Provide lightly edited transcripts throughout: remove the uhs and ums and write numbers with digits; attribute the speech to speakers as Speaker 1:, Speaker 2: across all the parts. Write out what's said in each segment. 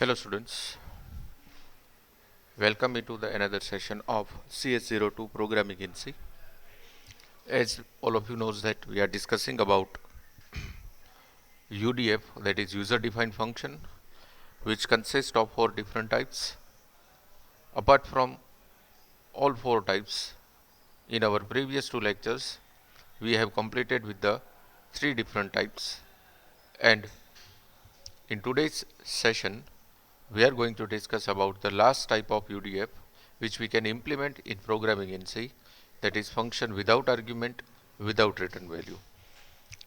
Speaker 1: Hello students, welcome into the another session of CS02 Programming in C. As all of you knows that we are discussing about UDF, that is user defined function, which consists of four different types. Apart from all four types, in our previous two lectures we have completed with the three different types, and in today's session we are going to discuss about the last type of UDF which we can implement in programming in C, that is function without argument, without return value.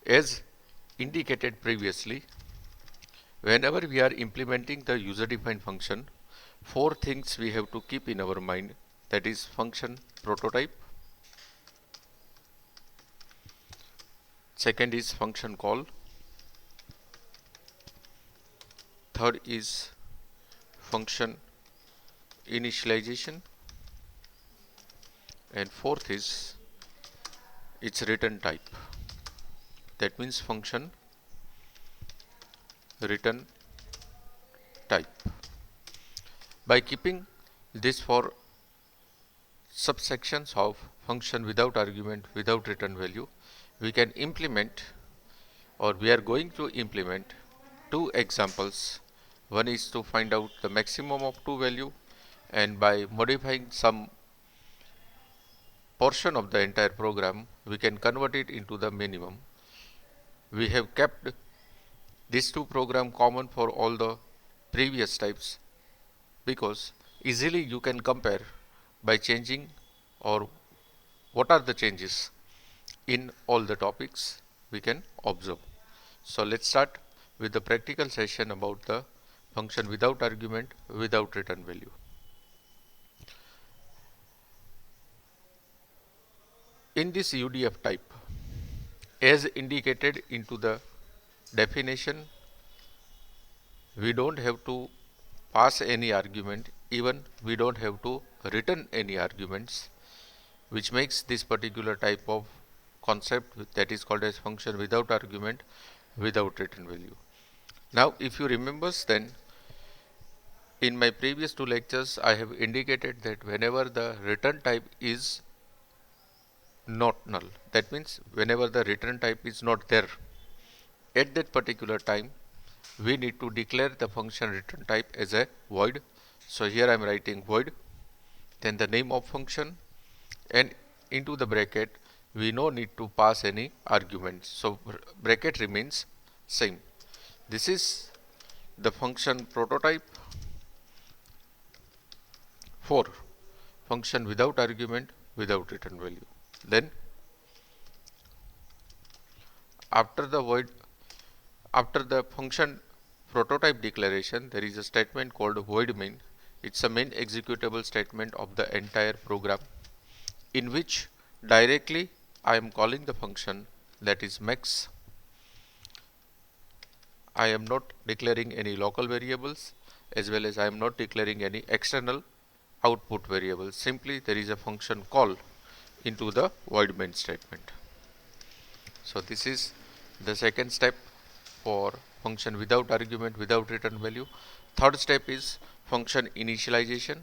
Speaker 1: As indicated previously, whenever we are implementing the user defined function, four things we have to keep in our mind, that is function prototype, second is function call, third is function initialization, and fourth is its return type, that means function return type. By keeping this for subsections of function without argument, without return value, we can implement, or we are going to implement, two examples. One is to find out the maximum of two value, and by modifying some portion of the entire program we can convert it into the minimum. We have kept these two programs common for all the previous types because easily you can compare by changing, or what are the changes in all the topics we can observe. So let's start with the practical session about the function without argument, without return value. In this UDF type, as indicated into the definition, we don't have to pass any argument, even we don't have to return any arguments, which makes this particular type of concept, that is called as function without argument, without return value. Now if you remember, then in my previous two lectures I have indicated that whenever the return type is not null, that means whenever the return type is not there, at that particular time we need to declare the function return type as a void. So here I am writing void, then the name of function, and into the bracket we no need to pass any arguments, so bracket remains same. This is the function prototype for function without argument, without return value. Then after the void, after the function prototype declaration, there is a statement called void main. It's a main executable statement of the entire program, in which directly I am calling the function, that is max. I am not declaring any local variables, as well as I am not declaring any external output variables. Simply there is a function call into the void main statement. So this is the second step for function without argument, without return value. Third step is function initialization.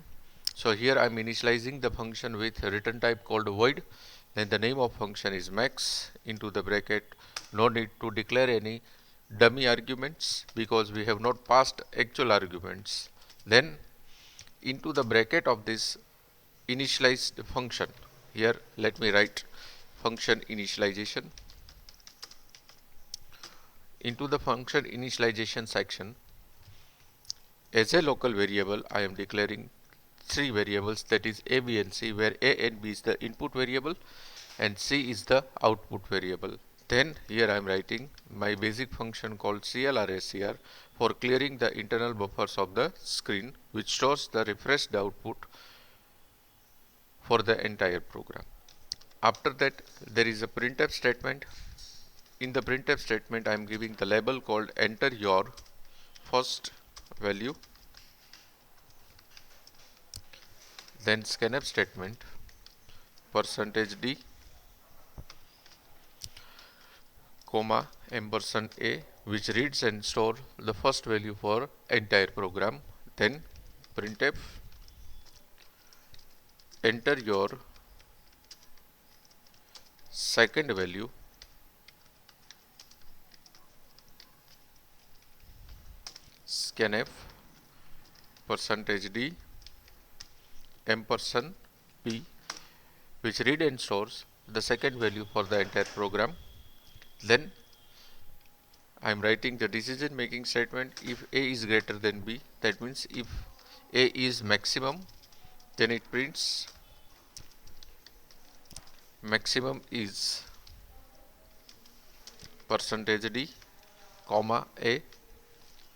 Speaker 1: So here I am initializing the function with a return type called void, then the name of function is max, into the bracket, no need to declare any dummy arguments because we have not passed actual arguments. Then into the bracket of this initialized function, here let me write function initialization. Into the function initialization section, as a local variable I am declaring three variables, that is a, b and c, where a and b is the input variable and c is the output variable. Then here I am writing my basic function called clrscr for clearing the internal buffers of the screen, which stores the refreshed output for the entire program. After that there is a printf statement. In the printf statement I am giving the label called enter your first value, then scanf statement %d, comma ampersand a, which reads and store the first value for entire program. Then printf, enter your second value, scanf %d ampersand p, which read and stores the second value for the entire program. Then I am writing the decision making statement. If a is greater than b, that means if a is maximum, then it prints maximum is %d comma a,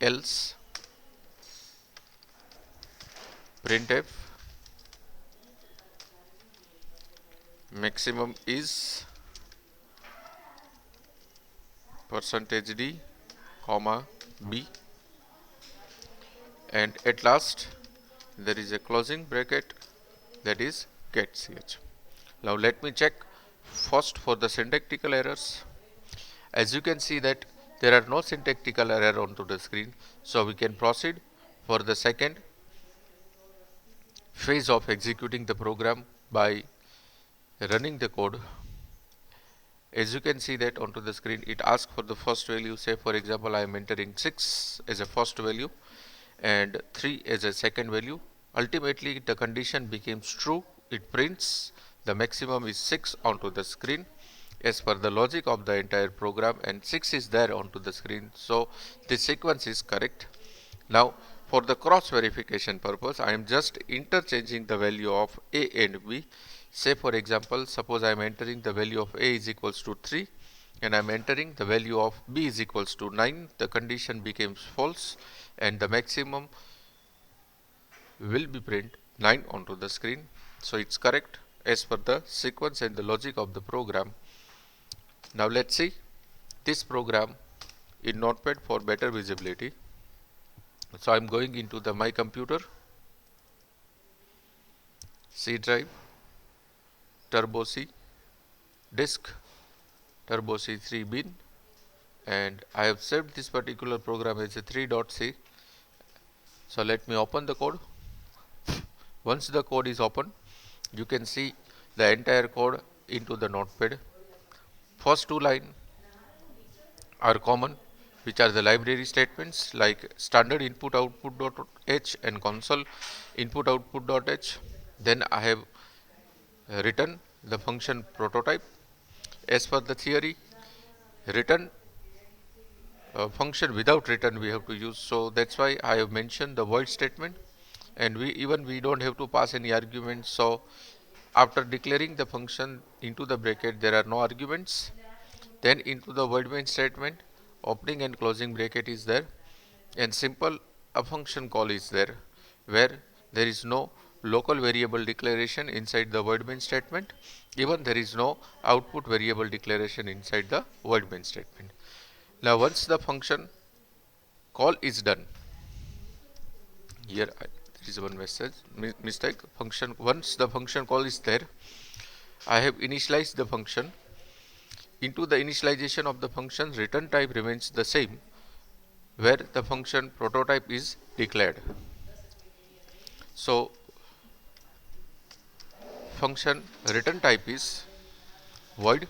Speaker 1: else printf maximum is %d comma b, and at last there is a closing bracket, that is get ch. Now let me check first for the syntactical errors. As you can see that there are no syntactical error onto the screen, so we can proceed for the second phase of executing the program by running the code. As you can see that onto the screen, it asks for the first value. Say for example, I am entering 6 as a first value and 3 as a second value. Ultimately the condition becomes true. It prints the maximum is 6 onto the screen as per the logic of the entire program, and 6 is there onto the screen, so this sequence is correct. Now for the cross verification purpose, I am just interchanging the value of a and b. Say for example, suppose I am entering the value of a is equals to 3 and I am entering the value of b is equals to 9. The condition becomes false and the maximum will be print 9 onto the screen, so it's correct as per the sequence and the logic of the program. Now let's see this program in Notepad for better visibility. So I'm going into the my computer, C drive, Turbo C, disk, Turbo C3 bin, and I have saved this particular program as a 3.c. So let me open the code. Once the code is open, you can see the entire code into the Notepad. First two lines are common, which are the library statements like standard input output.h and console input output.h. Then I have written the function prototype. As per the theory, return function without return we have to use, so that's why I have mentioned the void statement, and we don't have to pass any arguments. So after declaring the function into the bracket, there are no arguments. Then into the void main statement, opening and closing bracket is there, and simple a function call is there, where there is no local variable declaration inside the void main statement. Even there is no output variable declaration inside the void main statement. Now once the function call is done, here there is one mistake. Function, once the function call is there, I have initialized the function. Into the initialization of the function, return type remains the same, where the function prototype is declared. So function return type is void,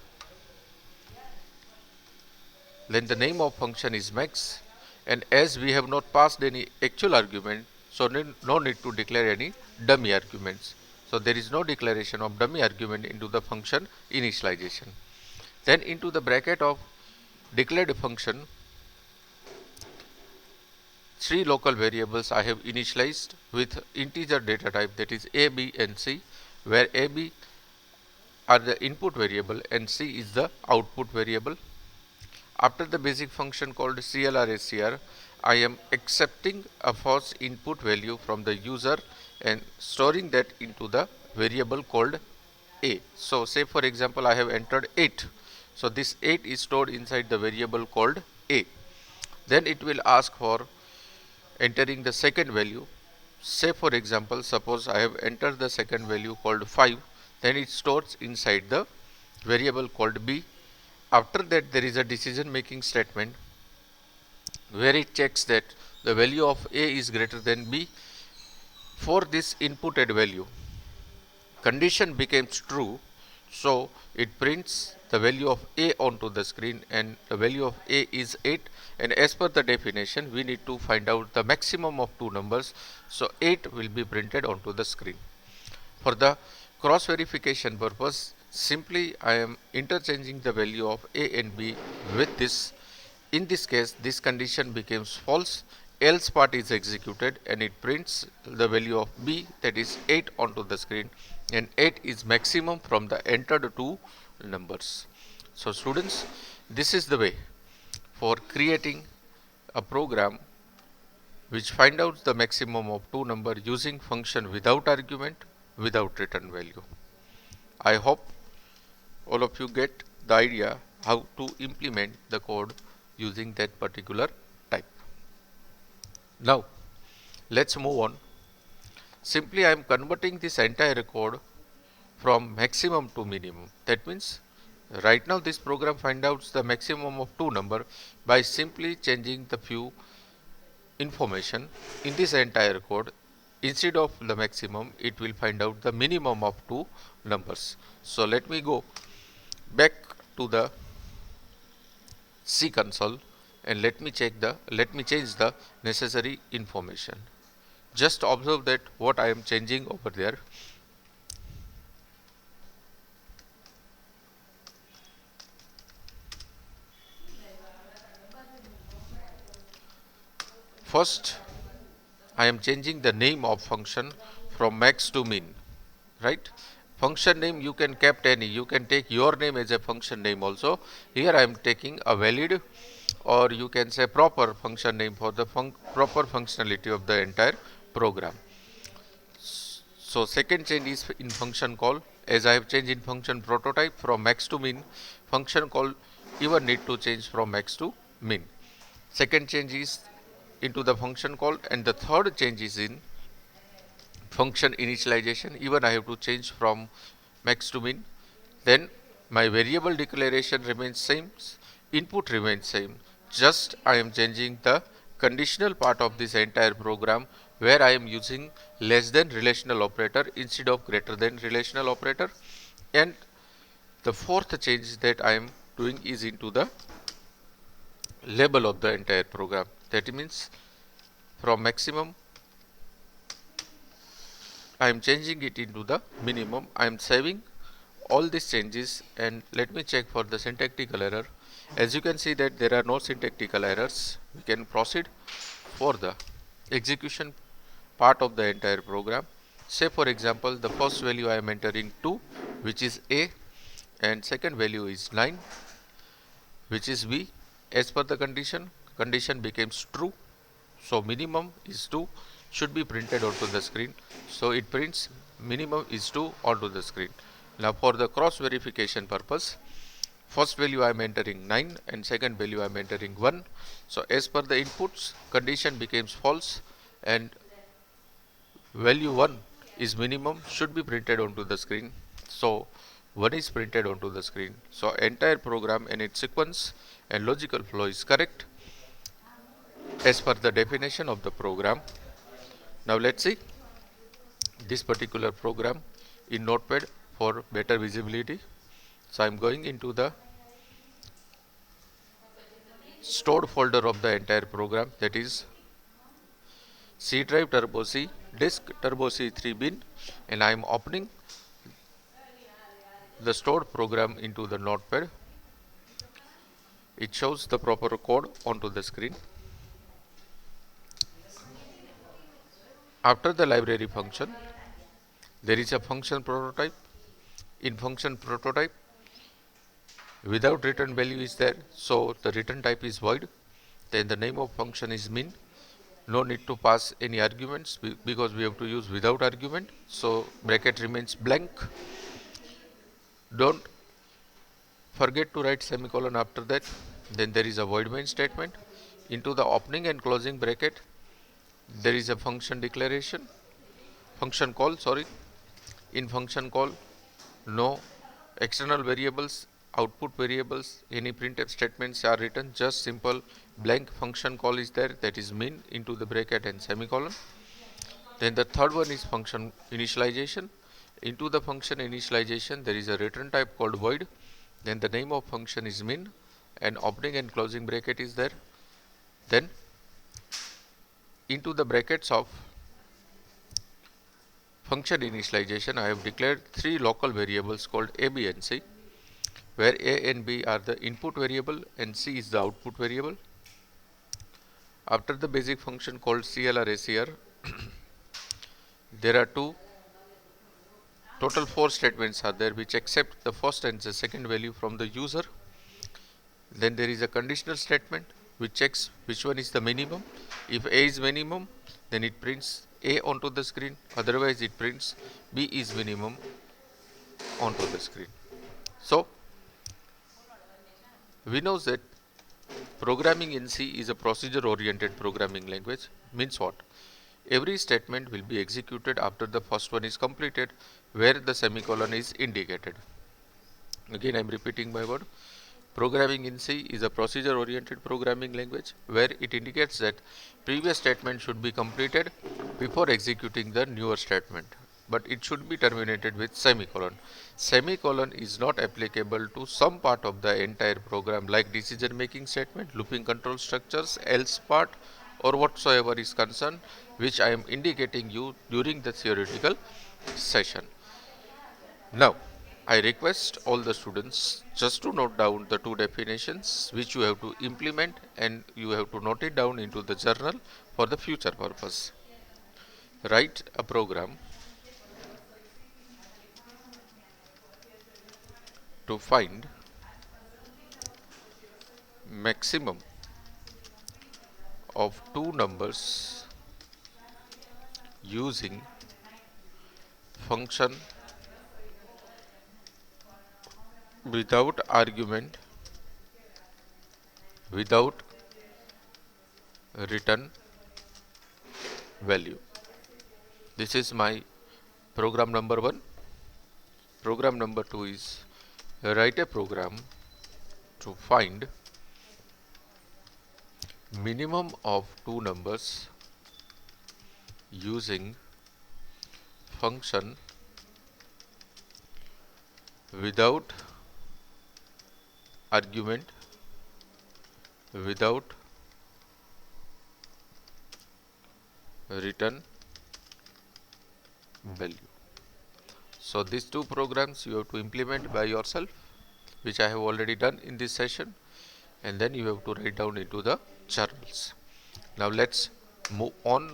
Speaker 1: then the name of function is max, and as we have not passed any actual argument, so no need to declare any dummy arguments. So there is no declaration of dummy argument into the function initialization. Then into the bracket of declared function, 3 local variables I have initialized with integer data type, that is a, b and c, where a, b are the input variable and c is the output variable. After the basic function called CLR-SCR, I am accepting a false input value from the user and storing that into the variable called a. So say for example, I have entered 8. So this 8 is stored inside the variable called a. Then it will ask for entering the second value. Say for example, suppose I have entered the second value called 5, then it stores inside the variable called b, After that, there is a decision making statement where it checks that the value of A is greater than B. For this inputted value, condition becomes true, so it prints the value of A onto the screen, and the value of A is 8, and as per the definition we need to find out the maximum of two numbers, so 8 will be printed onto the screen. For the cross verification purpose, simply I am interchanging the value of A and B with this. In this case, this condition becomes false, else part is executed and it prints the value of B, that is 8, onto the screen, and 8 is maximum from the entered two numbers. So students, this is the way for creating a program which find out the maximum of two number using function without argument, without return value. I hope all of you get the idea how to implement the code using that particular type. Now let's move on. Simply I am converting this entire code from maximum to minimum. That means right now this program finds out the maximum of two number by simply changing the few information in this entire code. Instead of the maximum, it will find out the minimum of two numbers. So let me go back to the C console and let me change the necessary information. Just observe that what I am changing over there. First, I am changing the name of function from max to min, right? Function name you can kept any, you can take your name as a function name also. Here I am taking a valid, or you can say proper function name for the proper functionality of the entire program. So second change is in function call. As I have changed in function prototype from max to min, function call even need to change from max to min. Second change is into the function call, and the third change is in function initialization. Even I have to change from max to min. Then my variable declaration remains same, input remains same, just I am changing the conditional part of this entire program where I am using less than relational operator instead of greater than relational operator. And the fourth change that I am doing is into the label of the entire program. That means from maximum I am changing it into the minimum. I am saving all these changes, and let me check for the syntactical error. As you can see that there are no syntactical errors. We can proceed for the execution part of the entire program. Say for example, the first value I am entering 2, which is A, and second value is 9, which is B. As per the condition becomes true, so minimum is 2 should be printed onto the screen. So it prints minimum is 2 onto the screen. Now for the cross verification purpose, first value I am entering 9 and second value I am entering 1. So as per the inputs, condition becomes false and value 1 is minimum should be printed onto the screen. So 1 is printed onto the screen. So entire program and its sequence and logical flow is correct as per the definition of the program. Now let's see this particular program in Notepad for better visibility. So I am going into the stored folder of the entire program, that is C drive turbo C, disk turbo C3 bin, and I am opening the stored program into the Notepad. It shows the proper code onto the screen. After the library function, there is a function prototype. In function prototype, without return value is there, so the return type is void. Then the name of function is min. No need to pass any arguments because we have to use without argument, so bracket remains blank. Don't forget to write semicolon after that. Then there is a void main statement. Into the opening and closing bracket, there is a function call. In function call, no external variables output variables, any printf statements are written, just simple blank function call is there, that is min into the bracket and semicolon. Then the third one is function initialization. Into the function initialization there is a return type called void. Then the name of function is min and opening and closing bracket is there. Then into the brackets of function initialization I have declared three local variables called a, b and c, where a and b are the input variable and c is the output variable. After the basic function called clr there are total four statements are there which accept the first and the second value from the user. Then there is a conditional statement which checks which one is the minimum. If a is minimum, then it prints a onto the screen, otherwise it prints b is minimum onto the screen. So we know that programming in C is a procedure oriented programming language. Means what? Every statement will be executed after the first one is completed, where the semicolon is indicated. Again I am repeating my word. Programming in C is a procedure oriented programming language where it indicates that previous statement should be completed before executing the newer statement, but it should be terminated with semicolon. Semicolon is not applicable to some part of the entire program like decision making statement, looping control structures, else part or whatsoever is concerned, which I am indicating you during the theoretical session. Now, I request all the students just to note down the two definitions which you have to implement, and you have to note it down into the journal for the future purpose. Write a program to find maximum of two numbers using function without argument without return value. This is my program number 1. Program number 2 is write a program to find minimum of two numbers using function without argument without return value. So these two programs you have to implement by yourself, which I have already done in this session, and then you have to write down into the journals. Now let's move on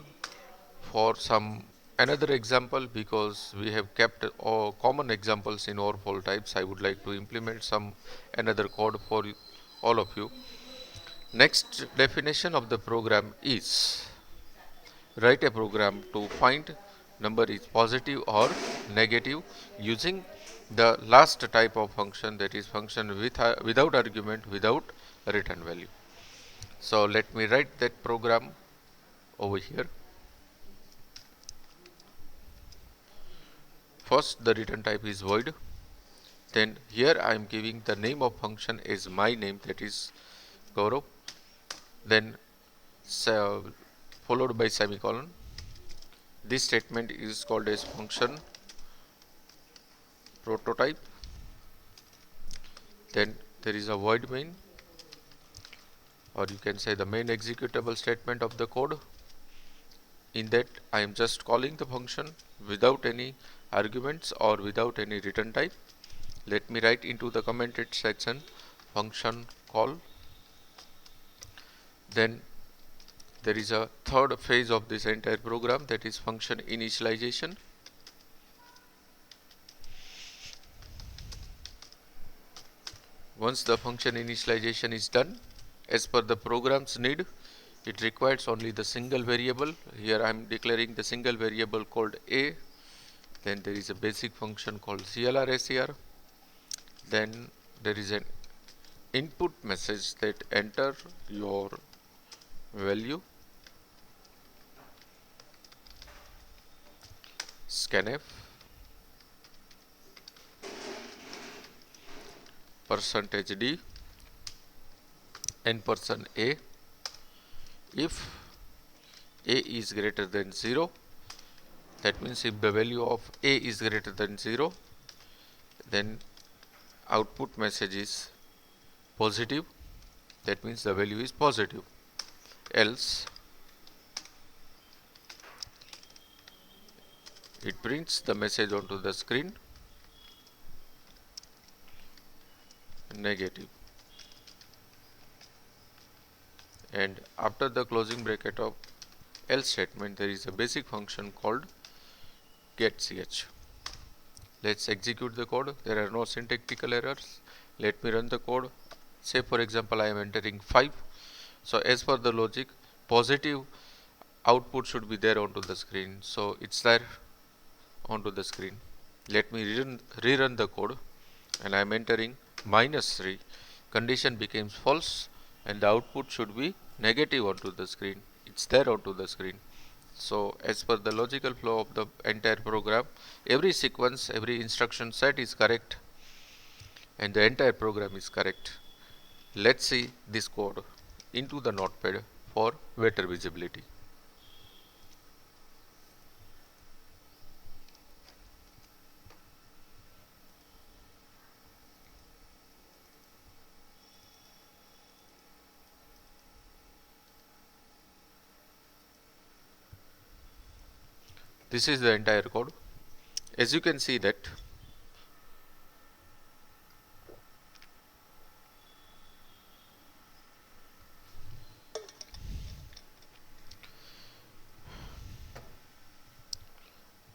Speaker 1: for some another example, because we have kept common examples in overflow types. I would like to implement some another code for all of you. Next definition of the program is write a program to find number is positive or negative using the last type of function, that is function without argument without return value. So let me write that program over here. First the return type is void. Then here I am giving the name of function is my name, that is Gaurav. Then followed by semicolon. This statement is called as function prototype. Then there is a void main, or you can say the main executable statement of the code. In that I am just calling the function without any arguments or without any return type. Let me write into the commented section function call. Then there is a third phase of this entire program, that is function initialization. Once the function initialization is done, as per the program's need, it requires only the single variable. Here I am declaring the single variable called a. Then there is a basic function called clr. Then there is an input message that enter your value, scanf. percentage %d n percent a. If a is greater than 0, that means if the value of a is greater than 0, then output message is positive, that means the value is positive. Else it prints the message onto the screen negative. And after the closing bracket of else statement, there is a basic function called getch. Let's execute the code. There are no syntactical errors. Let me run the code. Say for example I am entering 5. So as per the logic, positive output should be there onto the screen. So it's there onto the screen. Let me rerun the code, and I am entering -3. Condition becomes false and the output should be negative onto the screen. It's there onto the screen. So as per the logical flow of the entire program, every sequence, every instruction set is correct and the entire program is correct. Let's see this code into the notepad for better visibility. This is the entire code. As you can see that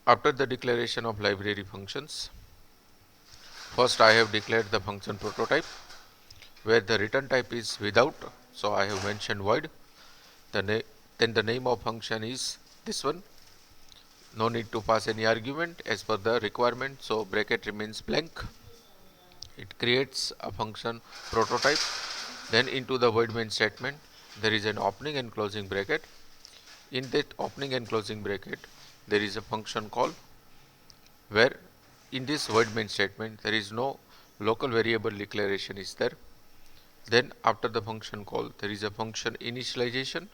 Speaker 1: after the declaration of library functions, first I have declared the function prototype where the return type is without, so I have mentioned void. Then the name of function is this one. No need to pass any argument as per the requirement, so bracket remains blank. It creates a function prototype. Then into the void main statement there is an opening and closing bracket. In that opening and closing bracket there is a function call, where in this void main statement there is no local variable declaration is there. Then after the function call there is a function initialization.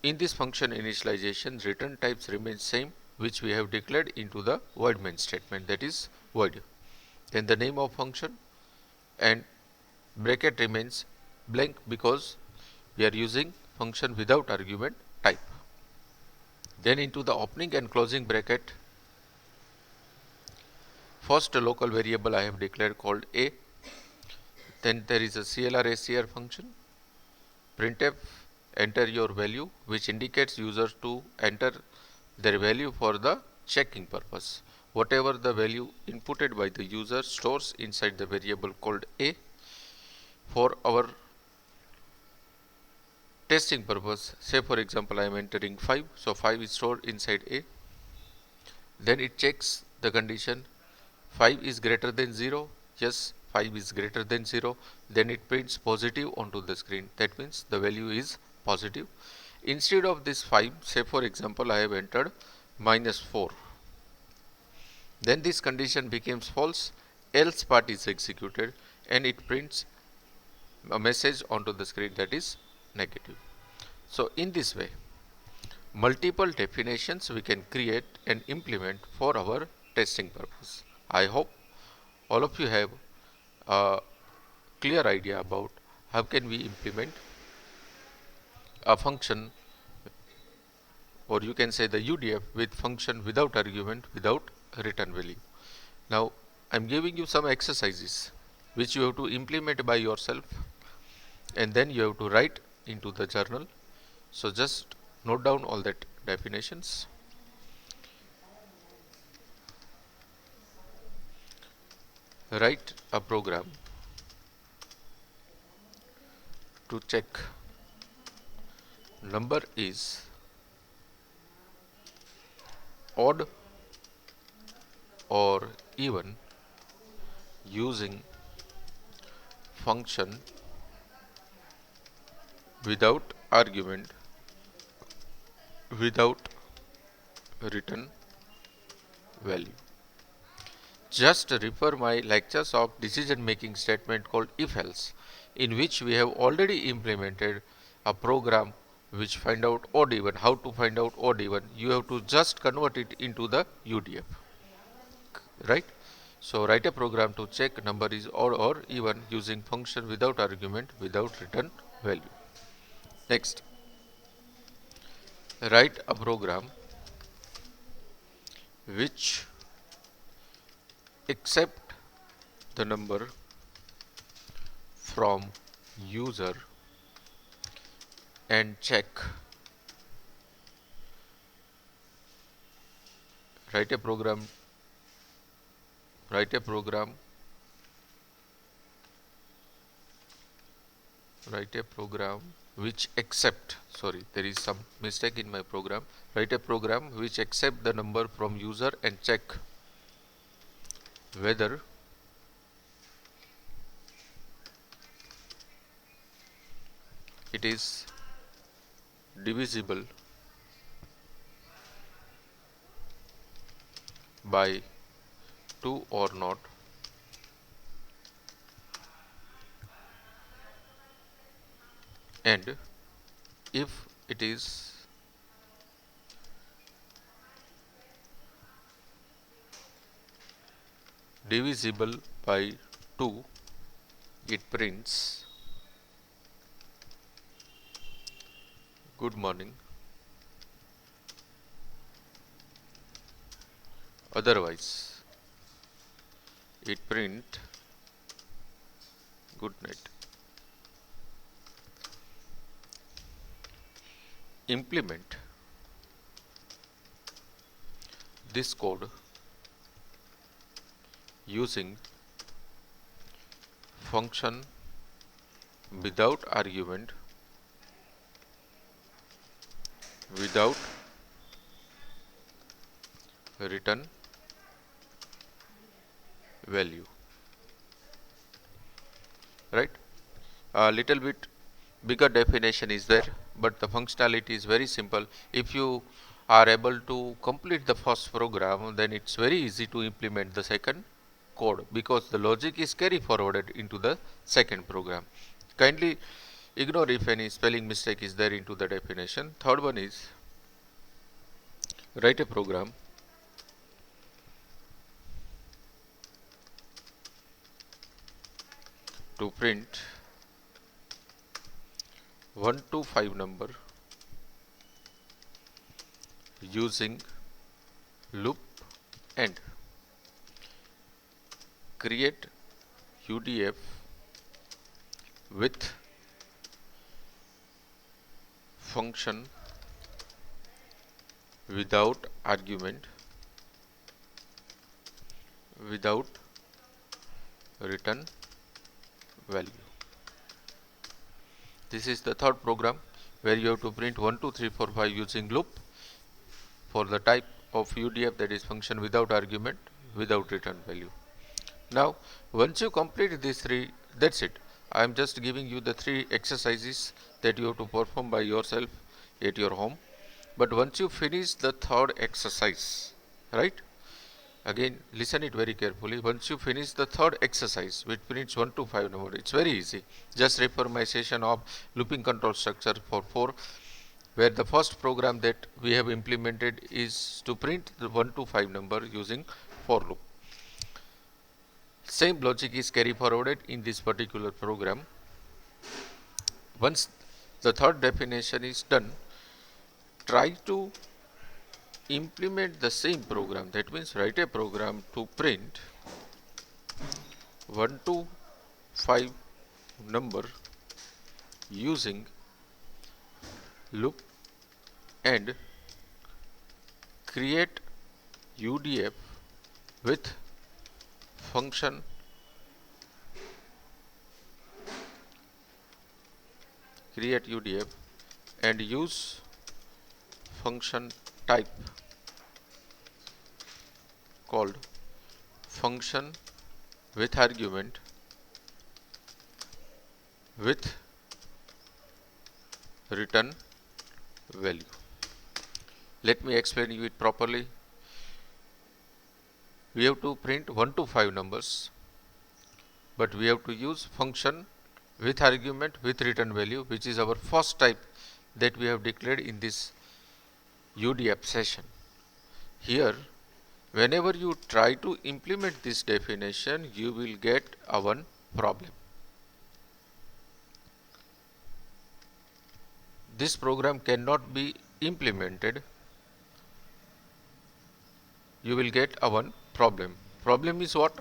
Speaker 1: In this function initialization, return types remain same which we have declared into the void main statement, that is void. Then the name of function and bracket remains blank because we are using function without argument type. Then into the opening and closing bracket, first a local variable I have declared called a. Then there is a CLR function. Printf enter your value, which indicates user to enter their value for the checking purpose. Whatever the value inputted by the user stores inside the variable called a. For our testing purpose, say for example I am entering 5, so 5 is stored inside a. Then it checks the condition 5 is greater than 0. Yes, 5 is greater than 0. Then it prints positive onto the screen. That means the value is positive. Instead of this 5, say for example I have entered -4. Then this condition becomes false, else part is executed and it prints a message onto the screen that is negative. So in this way, multiple definitions we can create and implement for our testing purpose. I hope all of you have a clear idea about how can we implement a function, or you can say the UDF with function without argument, without return value. Now I am giving you some exercises which you have to implement by yourself, and then you have to write into the journal. So just note down all that definitions. Write a program to check number is odd or even using function without argument, without return value. just refer my lectures of decision making statement called if else, in which we have already implemented a program which find out odd even. How to find out odd even? You have to just convert it into the UDF, right? So write a program to check number is odd or even using function without argument without return value. Next, write a program which accept the number from user and check. Write a program write a program write a program which accept, sorry, there is some mistake in my program. Write a program which accept the number from user and check whether it is divisible by 2 or not, and if it is divisible by 2, it prints good morning, otherwise it print good night. Implement this code using function without argument without return value, right? A little bit bigger definition is there, but the functionality is very simple. If you are able to complete the first program, then it's very easy to implement the second code, because the logic is carry forwarded into the second program. Kindly ignore if any spelling mistake is there into the definition. Third one is write a program to print 1 to 5 number using loop and create UDF with function without argument without return value. This is the third program where you have to print 1 2 3 4 5 using loop for the type of UDF, that is function without argument without return value. Now once you complete these three, that's it. I am just giving you the three exercises that you have to perform by yourself at your home. But once you finish the third exercise, right, again listen it very carefully. Once you finish the third exercise which prints 1 to 5 number, it's very easy. Just refer my session of looping control structure for 4, where the first program that we have implemented is to print the 1 to 5 number using for loop. Same logic is carry forwarded in this particular program. Once the third definition is done, try to implement the same program. That means write a program to print 1 to 5 number using loop and create UDF with function and use function type called function with argument with return value. Let me explain you it properly. we have to print 1 to 5 numbers, but we have to use function with argument with return value, which is our first type that we have declared in this UDF session. Here, whenever you try to implement this definition, you will get a one problem. This program cannot be implemented. You will get a one problem. Problem is what?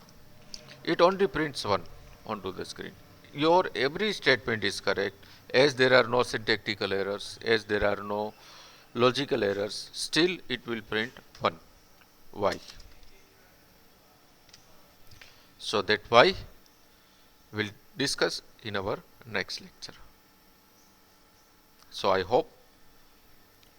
Speaker 1: It only prints 1 onto the screen. Your every statement is correct, as there are no syntactical errors, as there are no logical errors, still it will print 1. Why? So that why we'll discuss in our next lecture. So I hope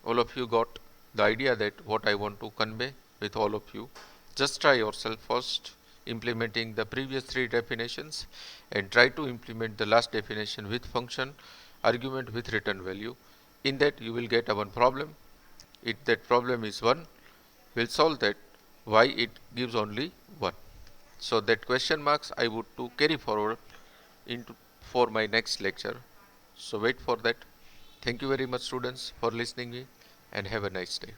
Speaker 1: all of you got the idea that what I want to convey with all of you. Just try yourself first implementing the previous 3 definitions and try to implement the last definition with function argument with return value. In that you will get a one problem. If that problem is 1, we'll solve that why it gives only 1. So that question marks I would to carry forward into for my next lecture. So wait for that. Thank you very much students for listening me and have a nice day.